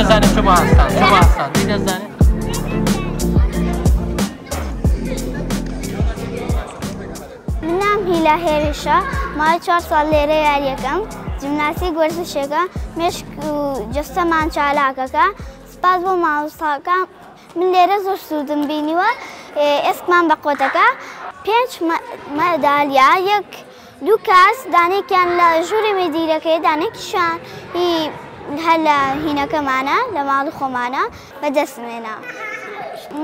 دەزانێت چۆن هەستان دەزانێت منام هیلا هێرشە مای 4 ساڵ لێرە یاریەکەم جیمناستیک وەرزشێکە مێشک و جەستەمان چالاکەکە سپاس بۆ مامۆستاکە من لێرە زۆر سوودم بینیوە ئێسکمان بە قۆتەکە 5 مەدالیا یەک دوو کەس دانێکیان لە ژووری مێدیرەکەی دانێکیشان هەر لە هینەکەمانە لە ماڵی خۆمانە بەدەستمێنا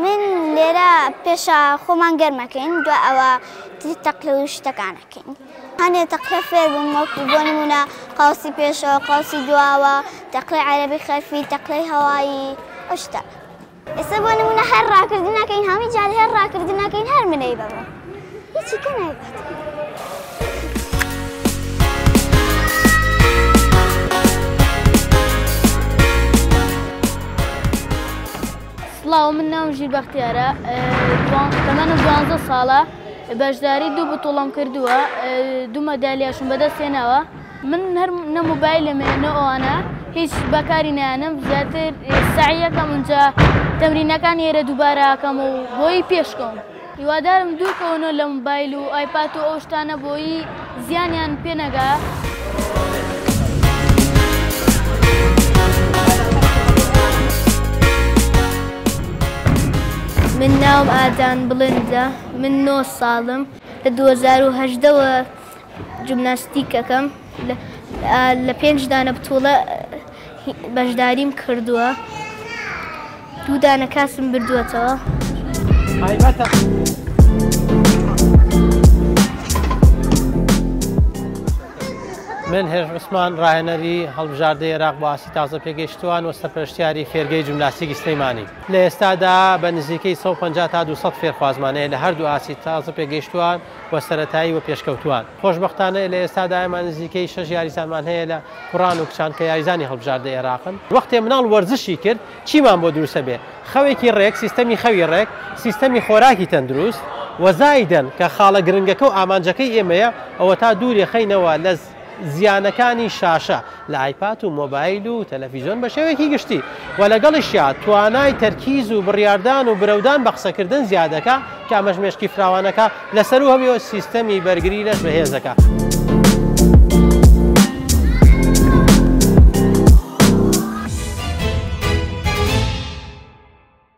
من لێرە پێشە خۆمان گەرمەکەین دوای ئەوە تەقلە و شتەکانەکەین هەنێ تەقلە فێر بووم وەکو بۆ نمونە قاوسی پێشەوە قاوسی دواوە تەقلەی عەرەبی خەرفی تەقلەی هەوایی ئەو شتە ئێستا بۆ نمونە هەر ڕاکردنەکەین هەمی جار هەر ڕاکردنەکەین هەر منەی بەبە هیچی کە نایبێت سڵاو من ناوم ژیر بەختیارە تەمەنم 12 ساڵە بەشداری 2 بتوڵەم کردووە 2 مەدالیاشم بەدەستێناوە من هەر نە مۆبایلەمێ نە ئەوانە هیچ بەکاری نایەنم زیاتر سەعیەکەم اونجا تەمرینەکان ئێرە دووبارەکەم و بۆی پێشکەم هیوادارم دوورکەونەوە لە مۆبایل و ئایپاد و ئەو شتانە بۆی زیانیان پێنەگا من ناوم ئادان بڵندە من 9 ساڵم لە 2018ەوە جیمناستیکەکەم لە 5 دانە بتوڵە بەشداریم کردووە 2 دانە کاسم بردووەتەوە من هێرش عوسمان ڕاهێنەری هەڵبژاردەی عێراق بۆ ئاسی تازە پێگەیشتووان و سەرپەرشتیاری فێرگەی جیمناستیکی سلەیمانی لە ئێستادا بە نزیکەی 150 تا 200 فێرخوازمانەیە لە هەردوو ئاسی تازە پێگەیشتووان وە سەرەتایی و پێشکەوتووان خۆشبەختانە لە ئێستادا ئێمە نزیکەی 6 یاریزانمان هەیە لە کوڕان و کچان کە یاریزانی هەڵبژاردەی عێراقن وەختێ مناڵ وەرزشی کرد چیمان بۆ دروستە بێ خەوێکی ڕێک سیستەمی خەوی ڕێک سیستەمی خۆراکی تەندروست وەزایدەن کە خاڵە گرنگەکە و ئامانجەکەی ئێمەیە ئەوە تا دووری خەینەوە لە زیانەکانی شاشە لە ئایپاد و مۆبایل و تەلەڤیزۆن بە شێوەیەکی گشتی و لەگەڵیشیا توانای تەرکیز و بڕیاردان و برەودان بە قسەکردن زیادەکە کە ئەمەش مێشکی فراوانەکە لەسەر و هەمیەوە سیستەمی بەرگری لەش بەهێزەکە.